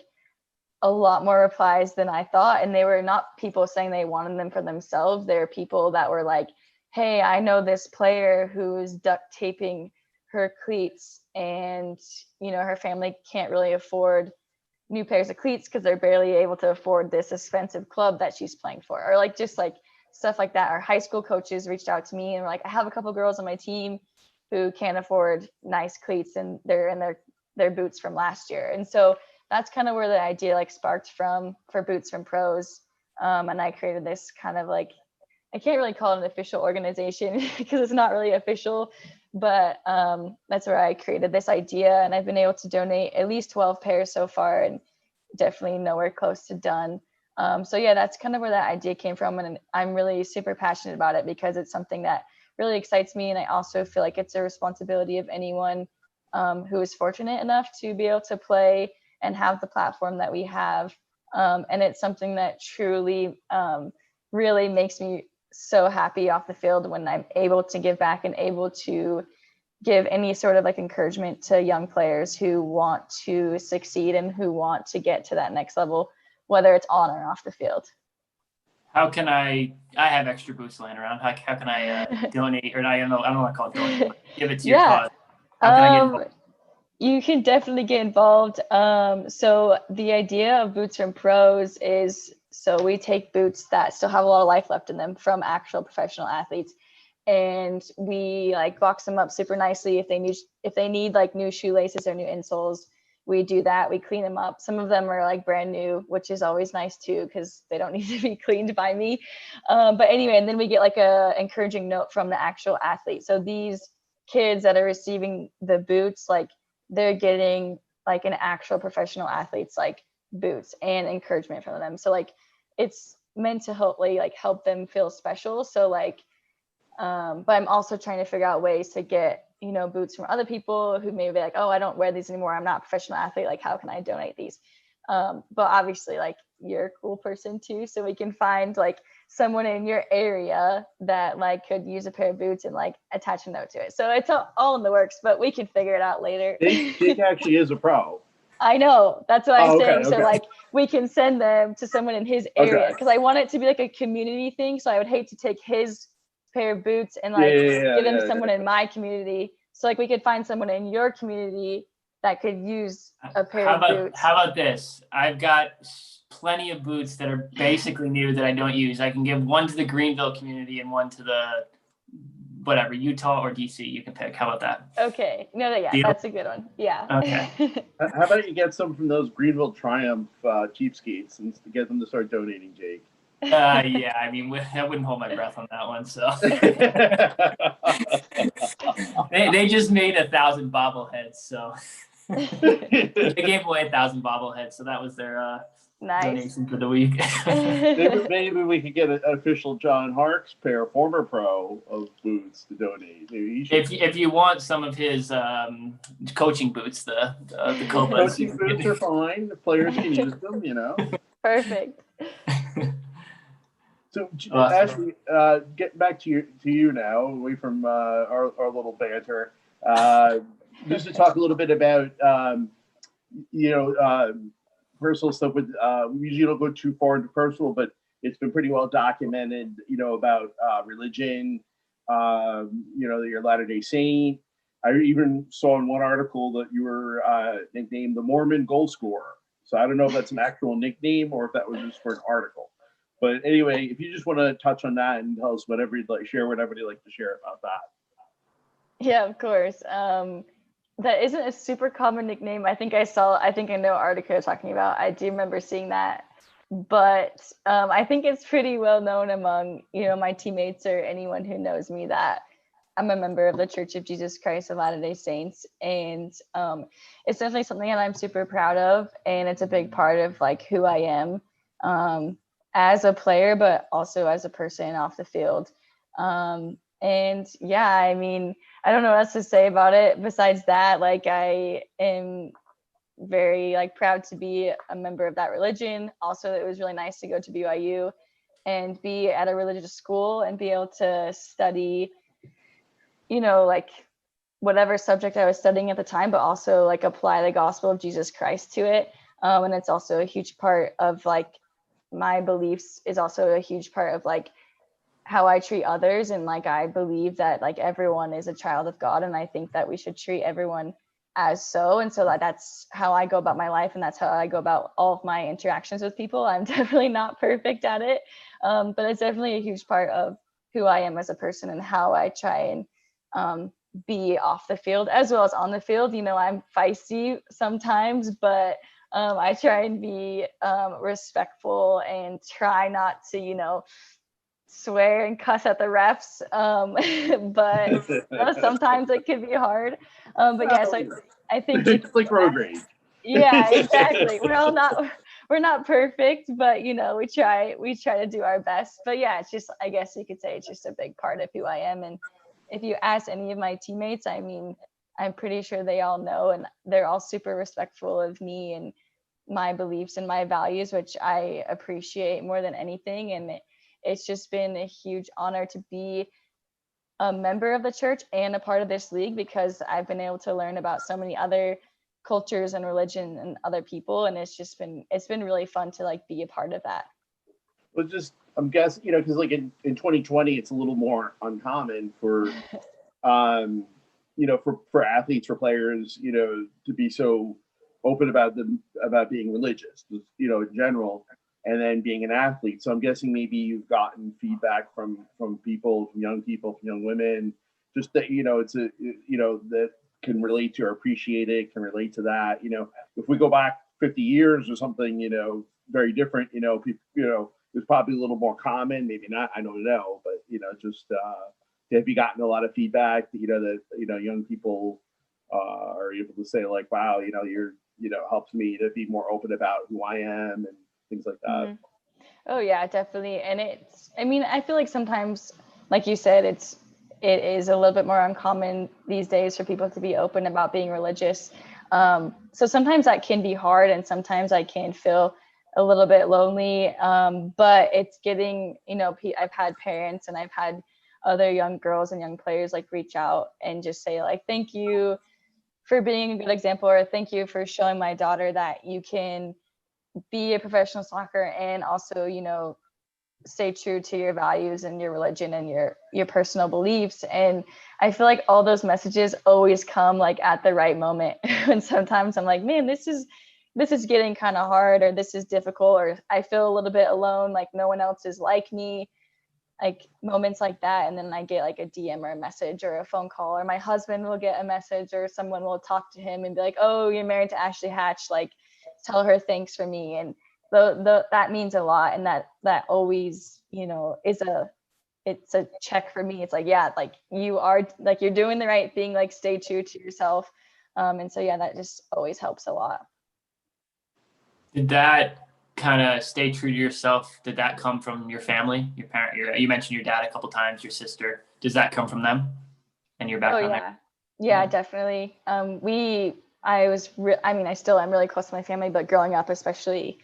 a lot more replies than I thought. And they were not people saying they wanted them for themselves. They were people that were like, hey, I know this player who is duct taping her cleats, and you know her family can't really afford new pairs of cleats because they're barely able to afford this expensive club that she's playing for, or like just like stuff like that. Our high school coaches reached out to me and were like, I have a couple girls on my team who can't afford nice cleats, and they're in their boots from last year. And so that's kind of where the idea like sparked from for Boots from Pros. And I created this kind of like, I can't really call it an official organization because it's not really official, but that's where I created this idea, and I've been able to donate at least 12 pairs so far, and definitely nowhere close to done. So yeah, that's kind of where that idea came from, and I'm really super passionate about it because it's something that really excites me, and I also feel like it's a responsibility of anyone who is fortunate enough to be able to play and have the platform that we have. And it's something that truly really makes me so happy off the field when I'm able to give back and able to give any sort of like encouragement to young players who want to succeed and who want to get to that next level, whether it's on or off the field. How can I have extra boots laying around. How can I donate, or I don't know what to call it, donate, give it to your cause? How can I get involved? You can definitely get involved. So the idea of Boots from Pros is, so we take boots that still have a lot of life left in them from actual professional athletes, and we like box them up super nicely. If they need like new shoelaces or new insoles, we do that. We clean them up. Some of them are like brand new, which is always nice too, because they don't need to be cleaned by me. But anyway, and then we get like a encouraging note from the actual athlete. So these kids that are receiving the boots, like they're getting like an actual professional athlete's like boots and encouragement from them. So like it's meant to hopefully like help them feel special. So like, but I'm also trying to figure out ways to get, you know, boots from other people who may be like, oh, I don't wear these anymore, I'm not a professional athlete, like how can I donate these? But obviously like you're a cool person too, so we can find like someone in your area that like could use a pair of boots and like attach a note to it. So it's all in the works, but we can figure it out later. Jake actually is a pro. I know. That's what I'm Oh, saying. okay, So okay. like we can send them to someone in his area Okay. because I want it to be like a community thing. So I would hate to take his pair of boots and Yeah, like yeah, give them yeah, to someone in my community. So like we could find someone in your community that could use a pair of boots. How about this? I've got plenty of boots that are basically new that I don't use. I can give one to the Greenville community and one to the whatever, Utah or DC. You can pick. How about that? Okay. No, yeah, Deal? that's a good one. Yeah. Okay. How about you get some from those Greenville Triumph cheapskates and get them to start donating, Jake? Yeah, I mean, I wouldn't hold my breath on that one. So they just made 1,000 bobbleheads. So they gave away 1,000 bobbleheads. So that was their Nice. donation for the week. Maybe we could get an official John Harkes pair, former pro, of boots to donate. Maybe he should. If you want some of his coaching boots, the Cobras, Coaching boots are fine. The players can use them, you know. Perfect. So, Awesome. Ashley, get back to you now, away from our little banter. Just to talk a little bit about, you know, personal stuff. With we usually don't go too far into personal, but it's been pretty well documented, you know, about religion. You know, that you're Latter-day Saint. I even saw in one article that you were nicknamed the Mormon goal scorer. So I don't know if that's an actual nickname or if that was just for an article. But anyway, if you just want to touch on that and tell us whatever you'd like, share whatever you'd like to share about that. Yeah, of course. That isn't a super common nickname. I think I know article you're talking about. I do remember seeing that. But I think it's pretty well known among, you know, my teammates or anyone who knows me that I'm a member of the Church of Jesus Christ of Latter-day Saints. And it's definitely something that I'm super proud of. And it's a big part of like who I am as a player, but also as a person off the field. And yeah, I mean, I don't know what else to say about it besides that. Like I am very like proud to be a member of that religion. Also, it was really nice to go to BYU and be at a religious school and be able to study, you know, like whatever subject I was studying at the time, but also like apply the gospel of Jesus Christ to it. And it's also a huge part of like my beliefs is also a huge part of like how I treat others. And like I believe that like everyone is a child of God, and I think that we should treat everyone as so. And so that's how I go about my life, and that's how I go about all of my interactions with people. I'm definitely not perfect at it, but it's definitely a huge part of who I am as a person and how I try and be off the field as well as on the field. You know, I'm feisty sometimes, but I try and be respectful and try not to, you know, swear and cuss at the refs. But you know, sometimes it can be hard. But yeah, so I think It's like road rage. yeah, exactly. We're not perfect, but you know, we try to do our best. But yeah, it's just, I guess you could say it's just a big part of who I am. And if you ask any of my teammates, I mean, I'm pretty sure they all know, and they're all super respectful of me and my beliefs and my values, which I appreciate more than anything. And it's just been a huge honor to be a member of the church and a part of this league, because I've been able to learn about so many other cultures and religion and other people, and it's been really fun to like be a part of that. Well, just I'm guessing, you know, because like in 2020, it's a little more uncommon for you know, for athletes, for players, you know, to be so open about being religious, you know, in general, and then being an athlete. So I'm guessing maybe you've gotten feedback from people, from young women, just that, you know, it's a, you know, that can relate to or appreciate it, can relate to that. You know, if we go back 50 years or something, you know, very different, you know, people, you know, it was probably a little more common, maybe not, I don't know, but, you know, just have you gotten a lot of feedback that, you know, that, you know, young people are able to say like, wow, you know, you're, you know, helps me to be more open about who I am and things like that. Mm-hmm. Oh yeah, definitely. And it's, I mean, I feel like sometimes, like you said, it is a little bit more uncommon these days for people to be open about being religious. So sometimes that can be hard, and sometimes I can feel a little bit lonely. But it's getting, you know, I've had parents and I've had other young girls and young players like reach out and just say like, thank you for being a good example, or thank you for showing my daughter that you can be a professional soccer and also, you know, stay true to your values and your religion and your personal beliefs. And I feel like all those messages always come like at the right moment. And sometimes I'm like, man, this is getting kind of hard, or this is difficult, or I feel a little bit alone, like no one else is like me, like moments like that. And then I get like a DM or a message or a phone call, or my husband will get a message, or someone will talk to him and be like, oh, you're married to Ashley Hatch, like tell her thanks for me. And that means a lot. And that always, you know, it's a check for me. It's like, yeah, like you're doing the right thing, like stay true to yourself. And so, yeah, that just always helps a lot. Did that kind of stay true to yourself? Did that come from your family, your parent? You mentioned your dad a couple times, your sister. Does that come from them and your background? Oh, yeah, definitely. I mean, I still am really close to my family, but growing up, especially,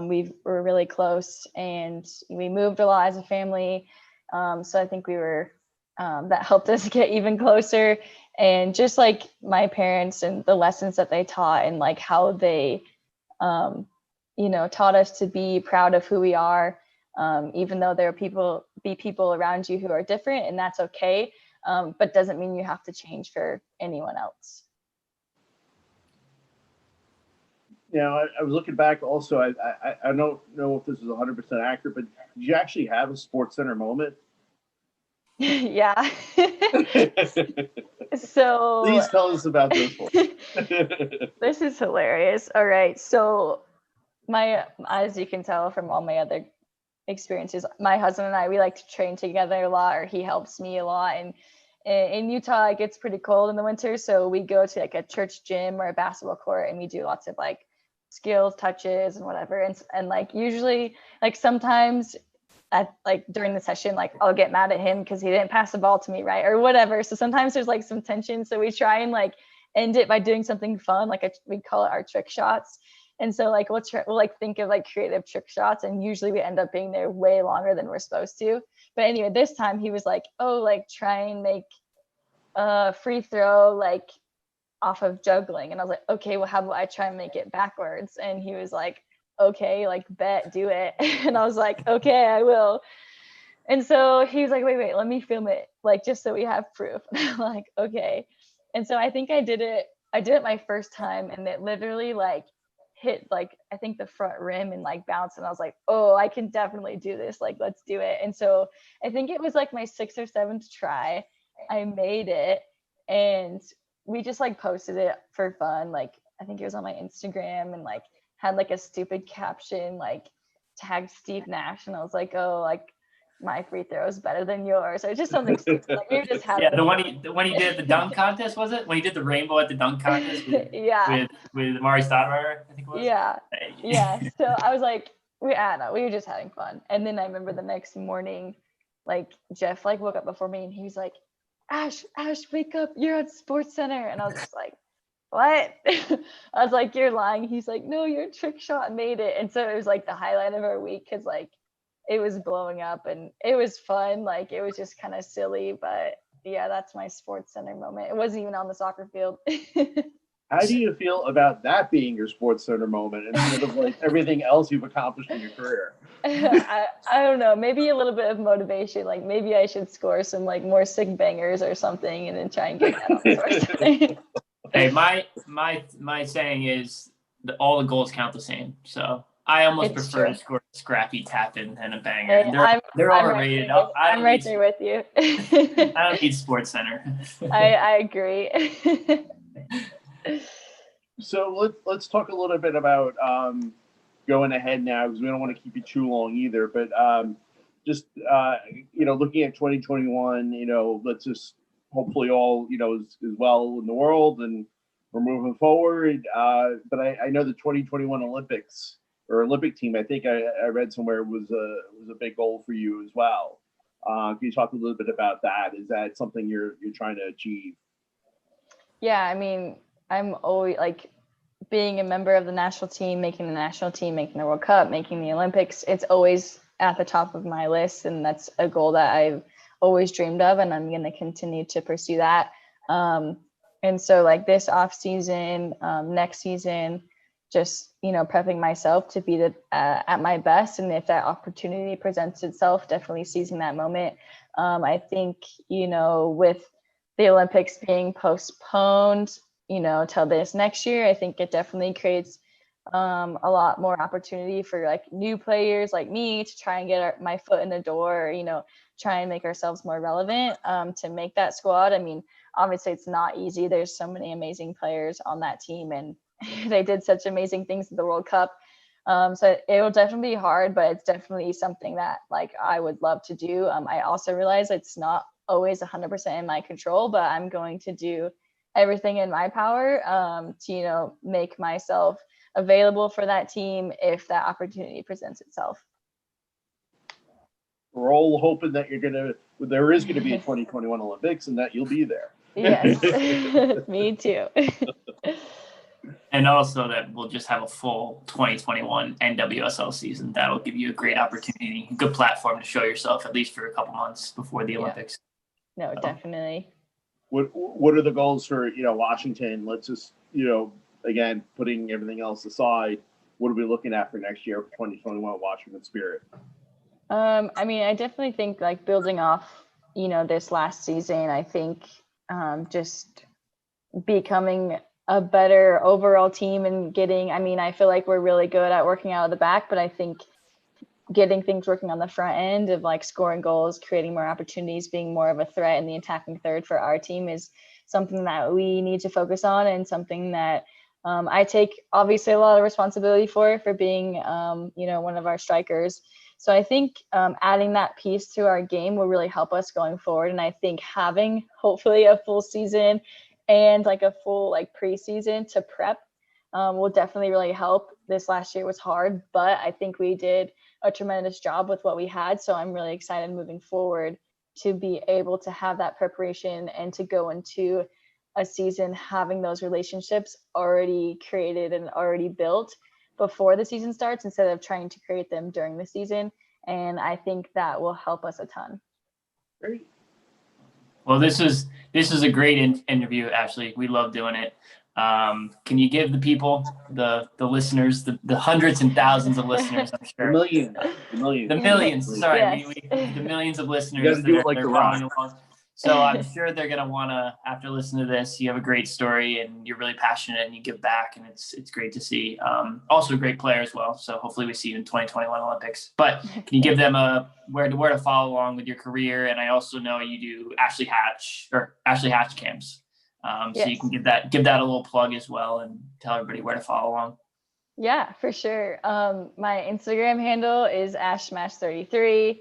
we were really close, and we moved a lot as a family. So I think that helped us get even closer. And just like my parents and the lessons that they taught, and like how they, you know, taught us to be proud of who we are, even though there are people around you who are different, and that's okay. But doesn't mean you have to change for anyone else. Now, I was looking back also, I don't know if this is 100% accurate, but did you actually have a Sports Center moment? Yeah. So please tell us about this one. This is hilarious. All right. So as you can tell from all my other experiences, my husband and I, we like to train together a lot, or he helps me a lot. And in Utah, it gets pretty cold in the winter. So we go to like a church gym or a basketball court, and we do lots of like skills, touches, and whatever. And like usually, like sometimes at like during the session, like I'll get mad at him because he didn't pass the ball to me, right, or whatever. So sometimes there's like some tension. So we try and like end it by doing something fun, like we call it our trick shots. And so like we'll like think of like creative trick shots, and usually we end up being there way longer than we're supposed to. But anyway, this time he was like, oh, like try and make a free throw like off of juggling. And I was like, okay, well, how about I try and make it backwards? And he was like, okay, like bet, do it. And I was like, okay, I will. And so he was like, wait, let me film it, like just so we have proof. And I'm like, okay. And so I think I did it my first time, and it literally like hit like I think the front rim and like bounced, and I was like, oh, I can definitely do this, like let's do it. And so I think it was like my 6th or 7th try, I made it, and we just like posted it for fun. Like I think it was on my Instagram, and like had like a stupid caption like tagged Steve Nash, and I was like, oh, like my free throw is better than yours, or just something stupid. Like we were just having the one he did at the dunk contest, was it? When he did the rainbow at the dunk contest with, yeah, with Mari Stoudemire, I think it was. Yeah. So I was like, we were just having fun. And then I remember the next morning, like Jeff like woke up before me, and he was like, Ash, wake up, you're at Sports Center. And I was just like, what? I was like, you're lying. He's like, no, your trick shot made it. And so it was like the highlight of our week, because like it was blowing up and it was fun. Like it was just kind of silly, but yeah, that's my Sports Center moment. It wasn't even on the soccer field. How do you feel about that being your Sports Center moment instead of like everything else you've accomplished in your career? I don't know, maybe a little bit of motivation. Like maybe I should score some like more sick bangers or something, and then try and get that on Sports Center. Hey, my saying is that all the goals count the same. So I almost prefer to score a scrappy tap in than a banger. Hey, they're overrated. I'm right there with you. I don't need Sports Center. I agree. So let's talk a little bit about going ahead now, because we don't want to keep you too long either. But just looking at 2021, let's just hopefully all is well in the world, and we're moving forward. But I know the 2021 Olympics or Olympic team, I think I read somewhere was a big goal for you as well. Can you talk a little bit about that? Is that something you're trying to achieve? Yeah, I mean, I'm always like being a member of the national team, making the national team, making the World Cup, making the Olympics. It's always at the top of my list, and that's a goal that I've always dreamed of, and I'm going to continue to pursue that. And And so like this off season, next season, just, prepping myself to be at my best. And if that opportunity presents itself, definitely seizing that moment. I think, with the Olympics being postponed, till this next year, I think it definitely creates a lot more opportunity for like new players like me to try and get my foot in the door, try and make ourselves more relevant to make that squad. I mean, obviously it's not easy. There's so many amazing players on that team, and they did such amazing things at the World Cup. So it will definitely be hard, but it's definitely something that like I would love to do. I also realize it's not always 100% in my control, but I'm going to do everything in my power to, make myself available for that team if that opportunity presents itself. We're all hoping that there is going to be a 2021 Olympics and that you'll be there. Yes, me too. And also that we'll just have a full 2021 NWSL season. That'll give you a great opportunity, a good platform to show yourself, at least for a couple months before the Olympics. No, definitely. What are the goals for, Washington? Let's just, again, putting everything else aside, what are we looking at for next year for 2021 Washington Spirit? I mean, I definitely think like building off, this last season, I think just becoming a better overall team and I feel like we're really good at working out of the back, but I think getting things working on the front end of like scoring goals, creating more opportunities, being more of a threat in the attacking third for our team is something that we need to focus on, and something that I take obviously a lot of responsibility for being, one of our strikers. So I think adding that piece to our game will really help us going forward. And I think having hopefully a full season and like a full like preseason to prep will definitely really help. This last year was hard, but I think we did a tremendous job with what we had. So I'm really excited moving forward to be able to have that preparation and to go into a season having those relationships already created and already built before the season starts instead of trying to create them during the season. And I think that will help us a ton. Great. Well, this is a great interview, Ashley. We love doing it. Can you give the people, the listeners, the hundreds and thousands of listeners, I'm sure. The millions. Sorry, Yes. the millions of listeners You gotta do that it like are The following Rock. along. So I'm sure they're gonna wanna, after listening to this, you have a great story and you're really passionate and you give back, and it's great to see. Also a great player as well. So hopefully we see you in 2021 Olympics. But can you give them where to follow along with your career? And I also know you do Ashley Hatch camps. Yes. So you can give that a little plug as well and tell everybody where to follow along. Yeah, for sure. My Instagram handle is ashmash33.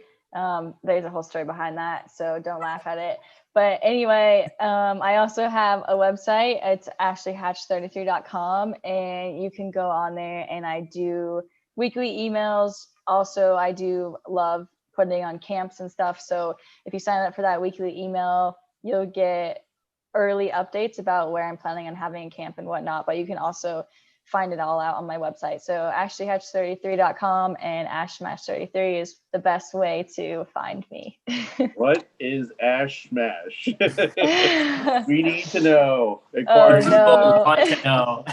There's a whole story behind that, so don't laugh at it. But anyway, I also have a website. It's ashleyhatch33.com, and you can go on there, and I do weekly emails. Also, I do love putting on camps and stuff. So if you sign up for that weekly email, you'll get early updates about where I'm planning on having a camp and whatnot. But you can also find it all out on my website. So ashleyhatch33.com and ashmash33 is the best way to find me. What is Ash Smash? We need to know. Oh, no. Want to know.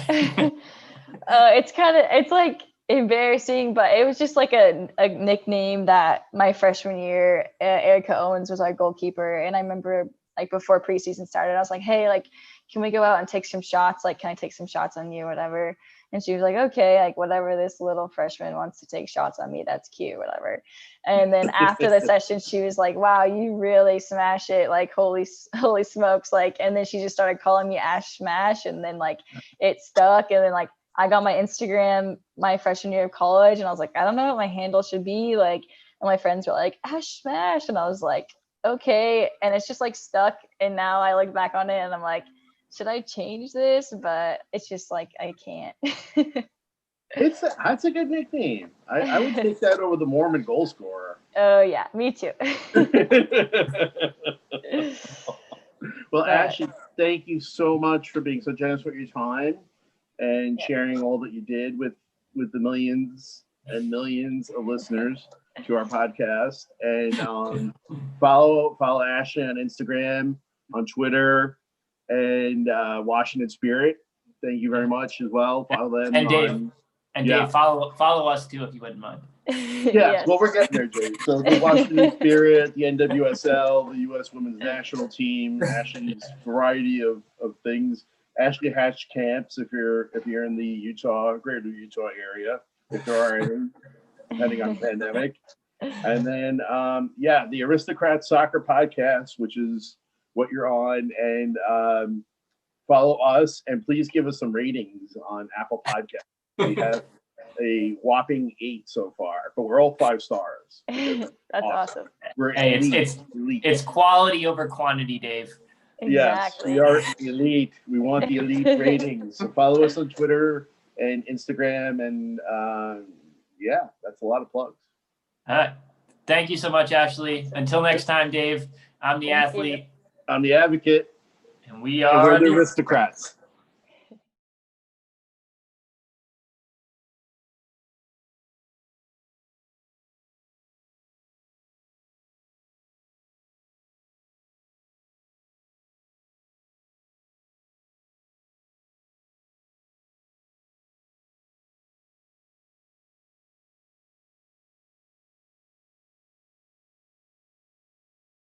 It's like embarrassing, but it was just like a nickname that my freshman year, Erica Owens was our goalkeeper. And I remember like before preseason started, I was like, hey, like, can we go out and take some shots? Like, can I take some shots on you, whatever? And she was like, okay, like whatever, this little freshman wants to take shots on me, that's cute, whatever. And then after the session, she was like, wow, you really smash it, like holy smokes. Like, and then she just started calling me Ash Smash, and then like it stuck. And then like I got my Instagram my freshman year of college, and I was like, I don't know what my handle should be. Like, and my friends were like, Ash Smash, and I was like, okay. And it's just like stuck. And now I look back on it and I'm like, should I change this? But it's just like, I can't. That's a good nickname. I would take that over the Mormon goal scorer. Oh yeah, me too. Well, Ashley, thank you so much for being so generous with your time and sharing all that you did with the millions and millions of listeners to our podcast. And follow Ashley on Instagram, on Twitter, and Washington Spirit. Thank you very much as well. Follow them And Dave, on, Dave, follow us too if you wouldn't mind. yes, well, we're getting there, Dave. So the Washington Spirit, the NWSL, the U.S. Women's National Team, Ashley's variety of things. Ashley Hatch camps if you're in the greater Utah area, if there are any, depending on the pandemic. And then the Aristocrats Soccer Podcast, which is what you're on, and follow us and please give us some ratings on Apple Podcasts. We have a whopping 8 so far, but we're all 5 stars. That's awesome. We're Hey, elite. it's quality over quantity, Dave. Exactly. Yes, we are elite. We want the elite ratings. So follow us on Twitter and Instagram, and that's a lot of plugs. All right. Thank you so much, Ashley. Until next time, Dave, I'm the athlete. I'm the advocate. And we And are we're the Aristocrats.